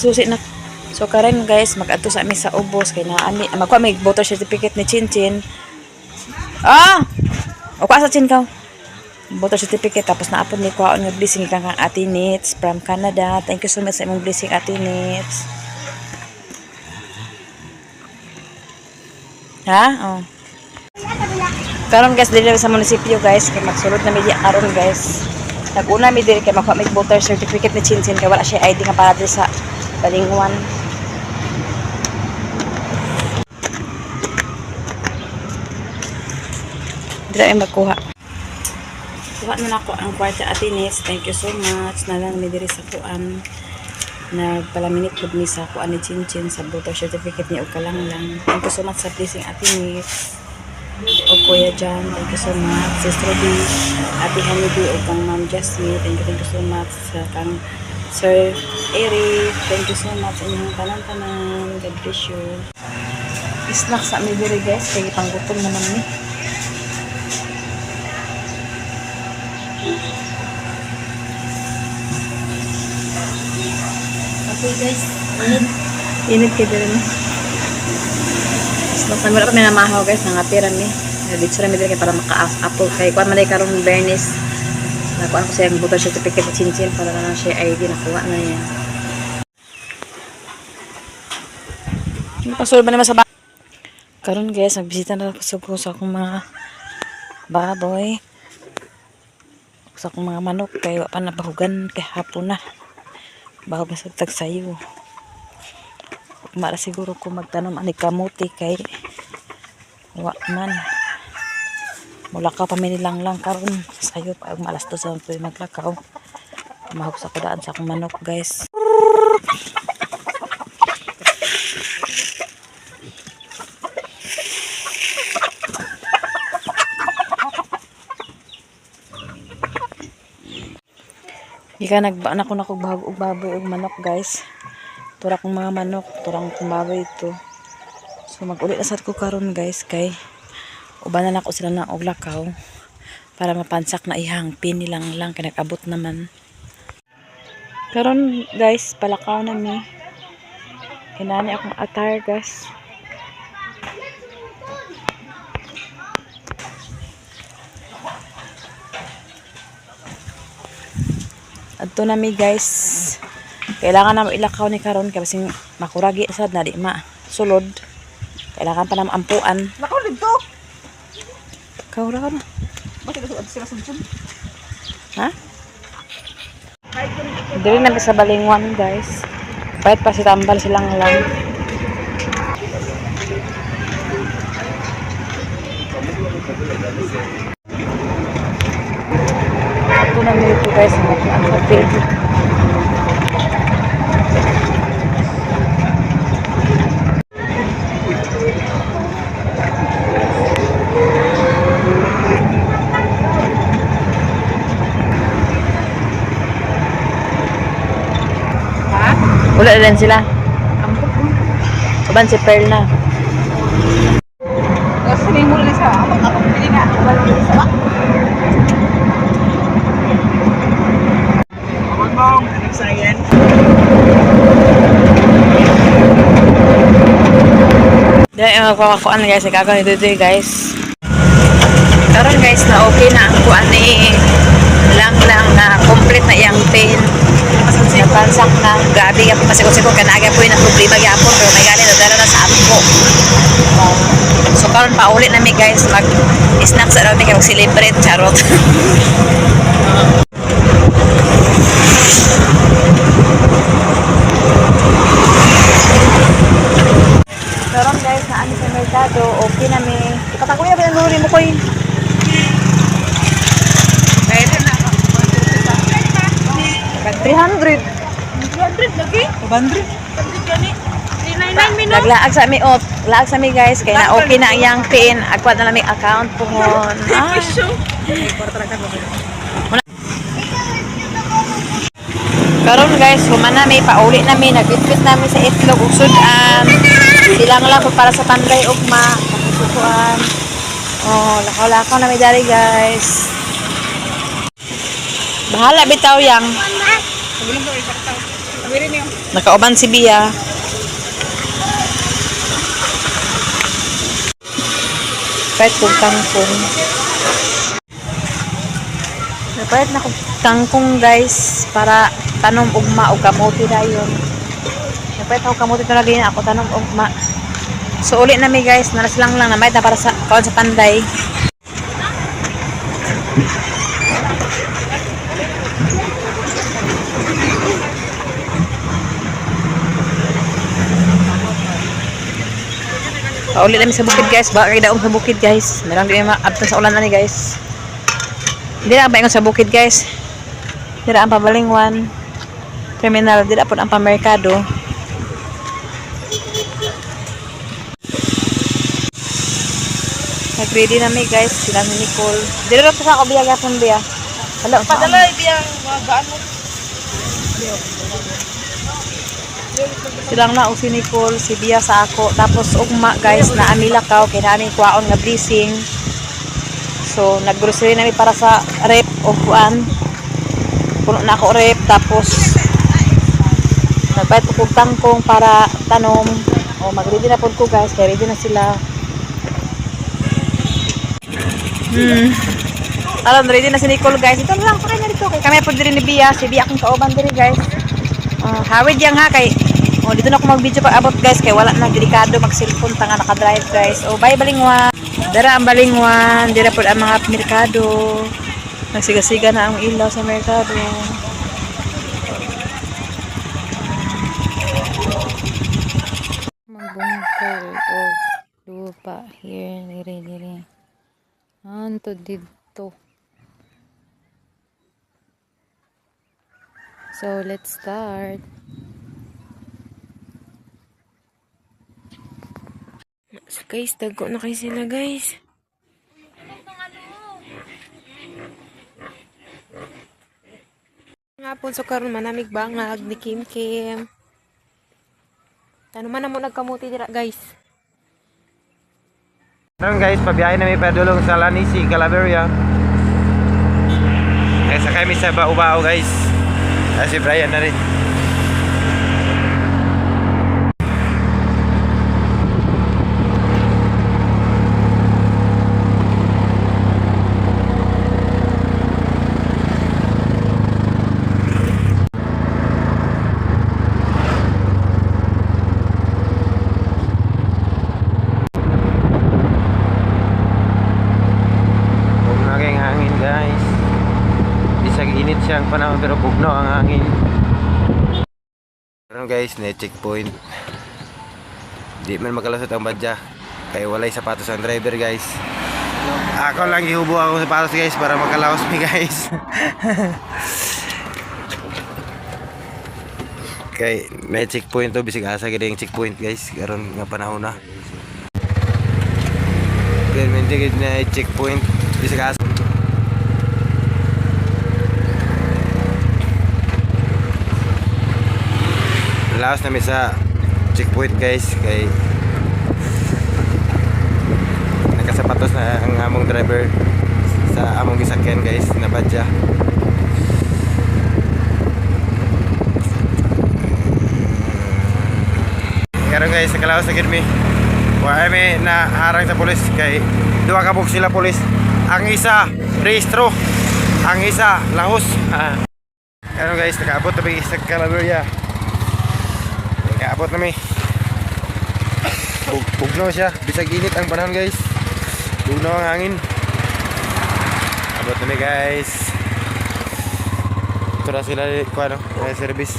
Susi na. So karon guys, mag-adto sa amin sa ubos kay naani magkuha may voter certificate ni Chinchin. Ah! O kuha sa Chin ka. Voter certificate tapos naapon ni kuhaon nga blessing kang Ate Nits from Canada. Thank you so much sa imong blessing Ate Nits. Ha? Oh. Karon guys dili sa munisipyo guys kay magsulod na media karon guys. Naguna mi diri kay makuha may voter certificate ni Chinchin kay wala siya ID nga para diri sa Balingwan. Dili ay magkuha. Kuha na ako ang kwarta Ate Nits. Thank you so much. Nalang mi diri sa kuan. Nagpalaminit pud mi sa kuan ni Chinchin sa voter certificate niya og kalanglang. Thank you so much sa blessing Ate Nits. O Kuya Jan, thank you so much. Sister B, Ate Hanibi o kang Ma'am Jasmine, thank you so much. Sa kang Sir Eric, thank you so much. Inyong tanan-tanan. God bless you. Snack sa mi diri guys, kay panggutom naman ni. Okay guys, Init kay diri ni. Snack wala pa may namahaw guys, nangatira mi. Dito ra mi diri kay para maka-upload kay kuan man day karon Bernes. Nakuha ko siya ang voter certificate sa Chinchin para na siya ID nakuha na yan. Pasul ba naman sa karon guys, nagbisita na ako sa akong mga baboy. Sa akong mga manok kay wa pa nabahugan kay hapon na. Bahog na sa tagsayo. Mara siguro ko magtanom ani kamuti kay wa man. Mulakaw pa lang karon sayo pa og malas 2 sa maglakaw. Mahog sa kudaan sa akong manok guys. Ika nagbaan ako na kog bahog og baboy og manok guys. Tura kong mga manok, turang kong baboy ito. So mag-ulit na sad ko karon guys kay ubanan ako sila ng og lakaw para mapansak na ihang pin nilang lang kay nag-abot naman. Karon guys, palakaw na mi. Kinani akong attire guys. Adto na mi guys. Kailangan na ilakaw ni karon kay basing makuragi sad na di ma sulod. Kailangan pa na ampuan. Nako dito. Kaura ka na. Bakit sila sunsun? Ha? Dili na sa Balingwan guys. Pahit pa si tambal silang lang. Ito na nito guys. Ang hotel. Wala rin sila. Kaban si Pearl na. Sabihin mo rin sa ako pili nga. Wala rin sa mom, nagsayan. Dahil yung kuhaan guys, gagawin ito guys. Karon guys na okay na ang kuhaan ni lang na complete na iyang pain. Napansak na gabi nga pasikot-sikot ka naagay po yung problema gyapon pero may galing nadala na sa ako. So karon pa ulit na mi guys mag snack sa kami kay mag-celebrate charot. Karon guys na ani sa merkado okay na mi. Ipatakuya ba ang luri mo koy? Pwede na. 300. 200 lagi? 200. 200 gani. 399 minutes. Naglaag sa mi ot. Laag sa mi guys kay na okay na iyang pin. Agwat na naming account puhon. Karon guys, humana mi pauli na mi nagbitbit namin sa itlog ug sudan. Silang lang po para sa panday ugma. Kapisukuan. Oh, lakaw-lakaw na mi dari guys. Bahala bitaw yang. Nakauban si Bia. Pahit kong kangkong. Pahit na kong kangkong guys para tanom ugma o kamote dayon. Pahit ako kamote ito lagi na ako tanom ugma. So uli na mi guys, narasilang lang na may para sa kaon sa panday. Paulit namin sa bukid guys. Baka kayo daong sa bukid guys. Meron din maabtan sa ulan na ni guys. Hindi na ang sa bukid guys. Hindi na ang pabalingwan. Terminal. Hindi na po ang pamerkado. Nag-ready na mi guys. Sila ni Nicole. Hindi na po sa ako biya gapon biya. Hala. Padala biyang mga gaano. Silang na si Nicole, si Bia sa ako. Tapos ugma guys na amilakaw kay namin kuwaon nga blessing. So naggrocery namin para sa rep o kuan. Puno na ako rep tapos nagbayad ko tangkong para tanom. O mag-ready na po ko guys, kaya ready na sila. Alam, ready na si Nicole guys. Ito lang pa kanya dito. Kay kami po din ni Bia, si Bia akong kauban din guys. Hawid yang ha kay dito na ako mag-video pag abot guys kay wala na delikado mag-cellphone tanga naka-drive guys. Bye balingwan. Dara ang balingwan, dira pud ang mga merkado. Nagsiga-siga na ang ilaw sa merkado. Magbungkol og lupa here dire. Anto dito. So let's start. So guys, dago na kayo sila guys. Nga po, so karon manamig bangag ni Kim Kim. Ano man na mo nagkamuti dira guys. Ngayon guys, pabiyahin namin padulong sa Lanisi, Calaveria. Sakay kami sa Baubao guys. Si Brian na rin. Init siyang panahon pero bugno ang hangin. Pero guys, na-checkpoint. Di man makalusot ang badya. Kaya walay sapatos ang driver guys. Ako lang ihubo ako sapatos guys para makalaos mi guys. Kaya na-checkpoint to. Bisig asa gina yung checkpoint guys. Karon nga panahon na. Kaya hindi na-checkpoint. Bisig asa. Laos namin sa checkpoint guys kay nakasapatos na ang among driver sa among gisakyan guys na badya. Karon guys nakalaos na gid mi. Wa mi na harang sa pulis kay duha ka sila pulis. Ang isa rehistro, ang isa lahos. Karon guys nakaabot na mi sa Calaveria. Abot na mi. Bugno siya. Bisag init ang panahon guys. Bugno ang hangin. Abot na mi guys. Ito na sila kuha no. Service.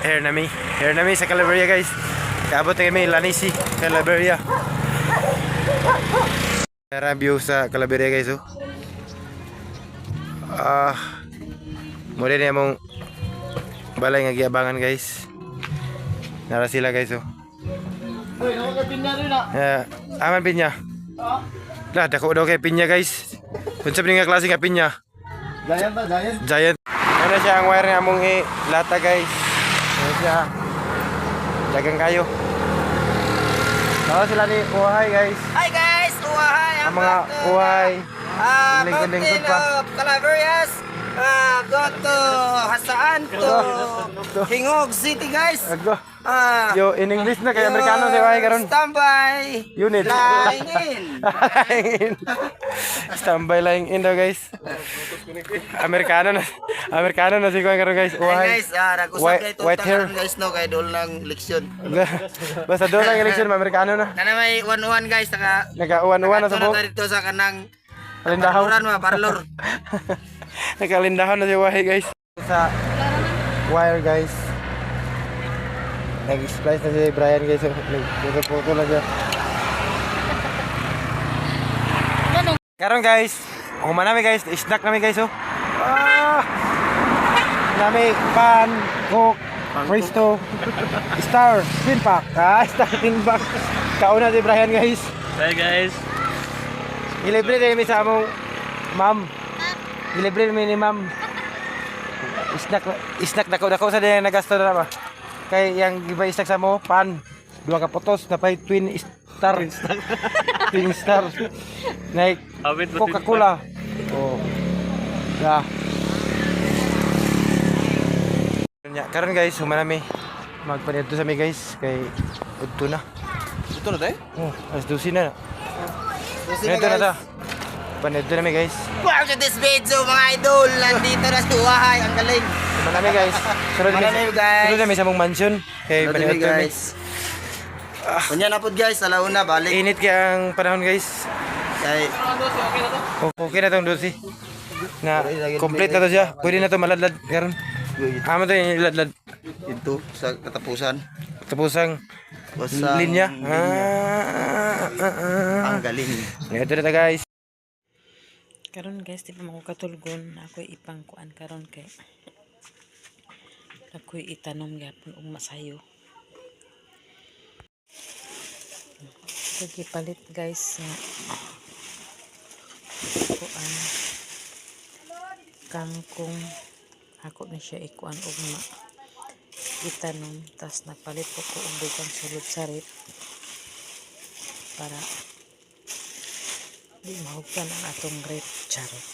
Here na mi. Here na mi sa Calaveria guys. Kaabot na kami Lanisi, Calaveria. Meron view sa Calaveria guys oh. Muli na mong balay nga giabangan guys. Nara sila guys oh. Uy, naka pinya rin na. Aman pinya. Lah dako daw kay pinya guys. Kung sabi nga klase nga pinya. Giant ba, giant? Giant. Ano siya ang wire nga mong lata guys. Ano siya. Dagang kayo. Sila ni Uhay guys. Hi guys, uwahay. Ang mga Uhay. Mountain of Calaverias. Go to hasaan to Hingog City guys. Ago. Ah, Yo in English na kay Amerikano si Wahay karon. Standby. Unit. Line in. Standby lying in daw guys. Amerikano na si Kuya karon guys. Hey Wahay. guys, nag-usap White- kayo white hair. guys no kay dol ng leksyon. Basta doon ang election Amerikano na. Na may 1-1 guys saka Nagka-uwan-uwan na sa buhok. dito sa kanang Kalindahaw. paluran mo, parlor. Nakalindahan na si Wahay guys. Sa wire guys. Nag-splice na si Brian guys. Nag-photo lang siya. Karon guys, kumain namin guys, snack namin guys oh. Nami pan, coke, Cristo, Star, Spin Pack. Star Spin Pack. Kauna si Brian guys. Bye guys. Ilibre rin mi sa among ma'am. Ilibre rin mi ni ma'am. Snack dako sa din nagasto na ba. Kay yang giba snack sa mo pan, duha ka putos na pay twin star. Twin star. Like Coca-Cola. Oh. Ya. Karon guys, humanami magpanidto sa mi guys kay udto na. Ito na tayo? Oh, alas 12 na. Ito na ta. Panidto na mi guys. Welcome to this video mga idol. Nandito na si Wahay, ang galing. Humanami guys. Sunod Humanami, guys. Sunod na mi sa mong mansion kay Madami panidto mi. guys. Kunya na po guys, alauna balik. Init kaya ang panahon guys. Kay Okay na tong 12. Na complete na to siya. Pwede na to maladlad karon. Amo to yung iladlad. ito sa katapusan. Tapusang Basta linya. ang galing. Ito na ta guys. Karon guys, di pa mo katulgon. Ako'y ipangkuan karon kay ako'y itanom gyapon og masayo. Sige palit guys nga kuan kangkong ako na siya ikuan og itanom tas nagpalit ko og dugang sulod sarit para di mahugtan ang atong rate charot.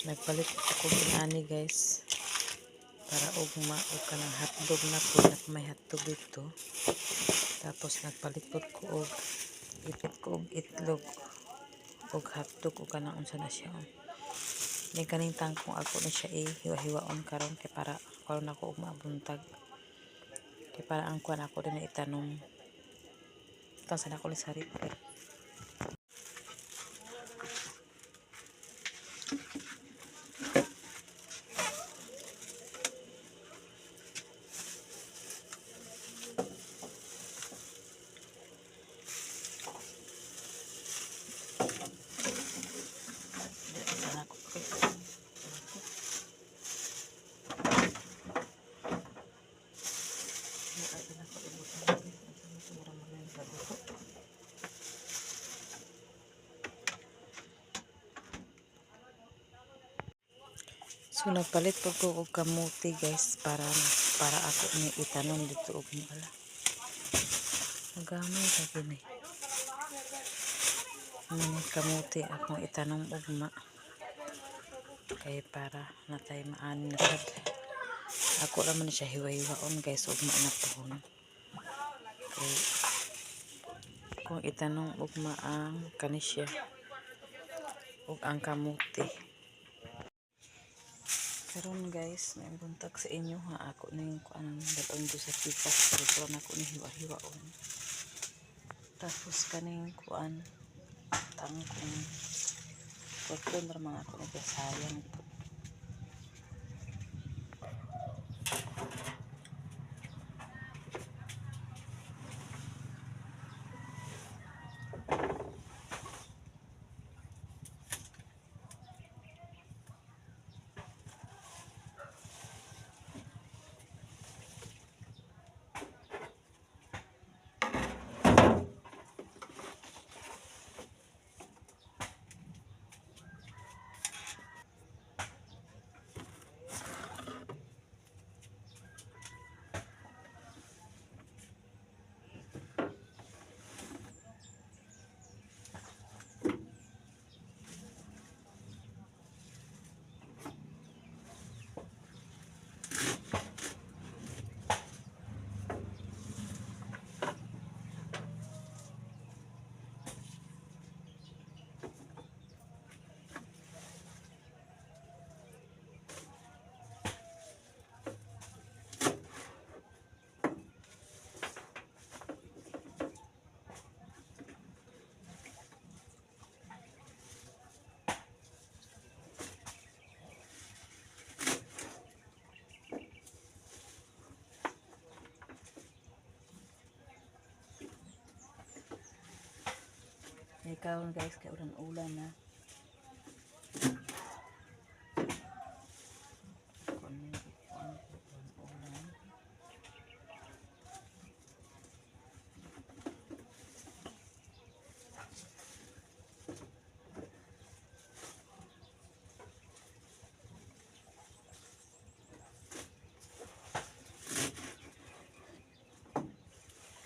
Nagpalit ako ani guys para og kanang hotdog na po na may hotdog dito. Tapos nagpalit ko og ipit ko og itlog og hotdog o kanang unsa na siya. May kaning tangkong ako na siya hiwa-hiwaon karon kay para karon ako og mabuntag. Kay para ang kuan ako din na itanom. Tapos na ako lisarip. So nagpalit po ko og kamuti guys para ako ni itanom dito og wala. Nagamay ta gini. Ni kamuti akong itanom og kay para natay maani na sad. Ako ra man siya hiwa-hiwaon guys og na pohon. Kay kung itanong og ang kanisya og ang kamuti. Karon guys, may buntag sa inyo ha. Ako na yung kuan datong do sa pikas pero na ako ni hiwa-hiwaon. Tapos kaning kuan tangkong pagkon ra mga ako nagkasayang po. Karon guys, kay ulan na. Ulan.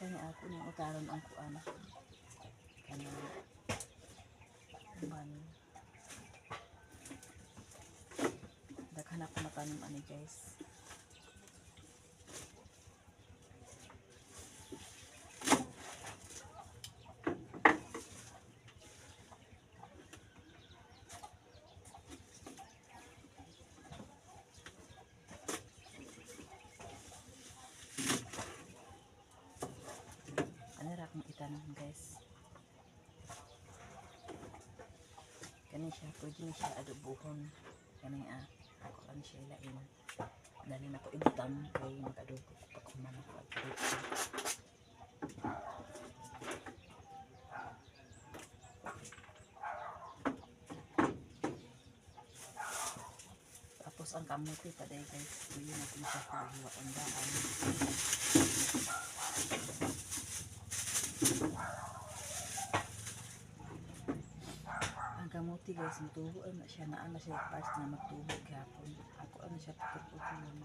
Kaya ako nang utaron ang kuan. Kaya man. Daghan ako matanim ani guys. Ano ra akong itanim guys. Kani siya, pwede na siya adobohon. Kani ako lang siya ilain. Dali na ko ibutan kay mag-adobo ko pa kung man ako adobo. Tapos ang kamote pa dahil guys, hindi natin siya kuhiwa ang daan. Kamuti guys, matubo na siya na ano siya parts na magtubo gapon. Ako ano siya putol-putol.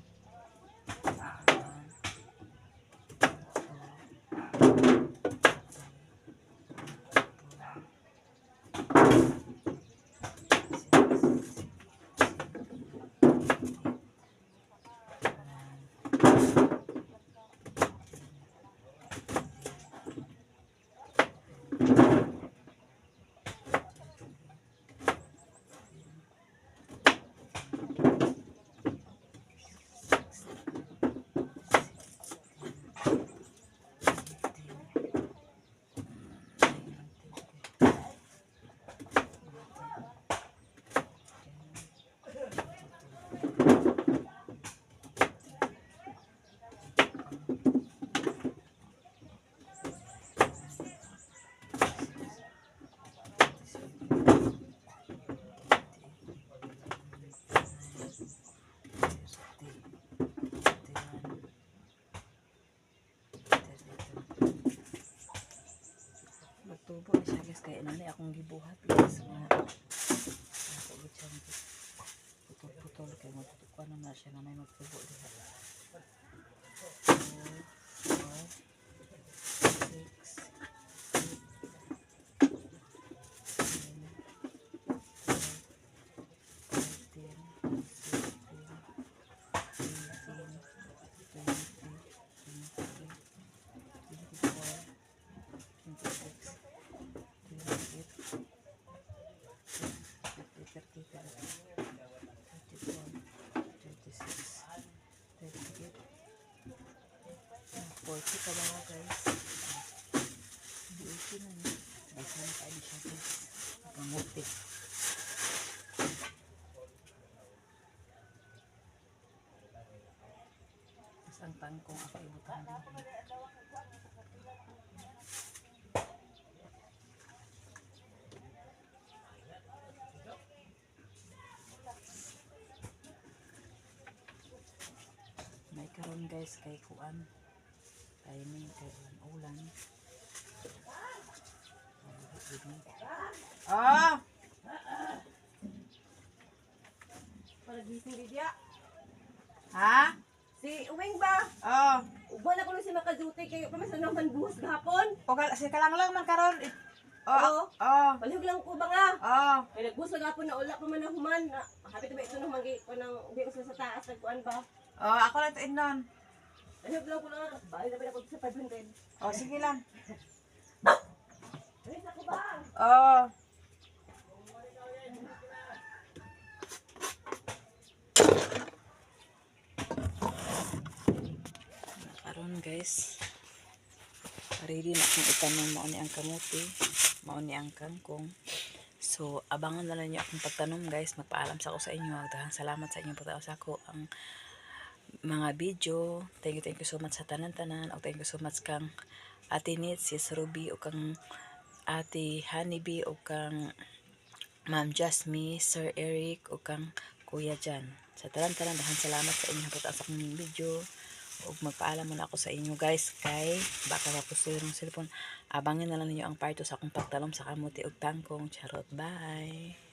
Magtubo na siya guys, kaya nani akong gibuhat guys nga putol-putol kaya magtutukuan na siya na may magtubo diha. 2, 4, 40 ka ba guys? Hindi okay na niya. Basta na kain siya guys. Kamuti. Tapos ang tangkong ako ibutan din. May karon guys kay kuan. Timing kay ulan. Palagising di dia. Ha? Si Uwing ba? Uban ako na si makaduty kayo pa mas naman buhos gahapon. Si kalang man karon. Palihog lang ko ba nga? Kaya nagbuhos lang gahapon na ula pa man na human. Hapit ba ito nang magi ko nang ubi ko sa taas nagkuan ba? Oh, ako lang ito nun. Ano vlog ko na? Bahay na ako sa 500. Oh, sige lang. Alis ako ba? Oh. Karon guys. Ready na akong itanong mao ni ang kamuti, mao ni ang kangkong. So, abangan na lang niyo akong pagtanom guys. Magpaalam sa ako sa inyo. Daghang salamat sa inyong pagtaos ako ang mga video. Thank you so much sa tanan-tanan. O thank you so much kang Ate Nits, Sis Ruby, o kang Ate Honeybee, o kang Ma'am Jasmine, Sir Eric, o kang Kuya Jan. Sa tanan-tanan, daghang salamat sa inyong pagtaos akong video. O magpaalam muna ako sa inyo guys kay baka mapusto yung cellphone. Abangin na lang ninyo ang part 2 sa akong pagtalom sa kamuti og tangkong. Charot, bye!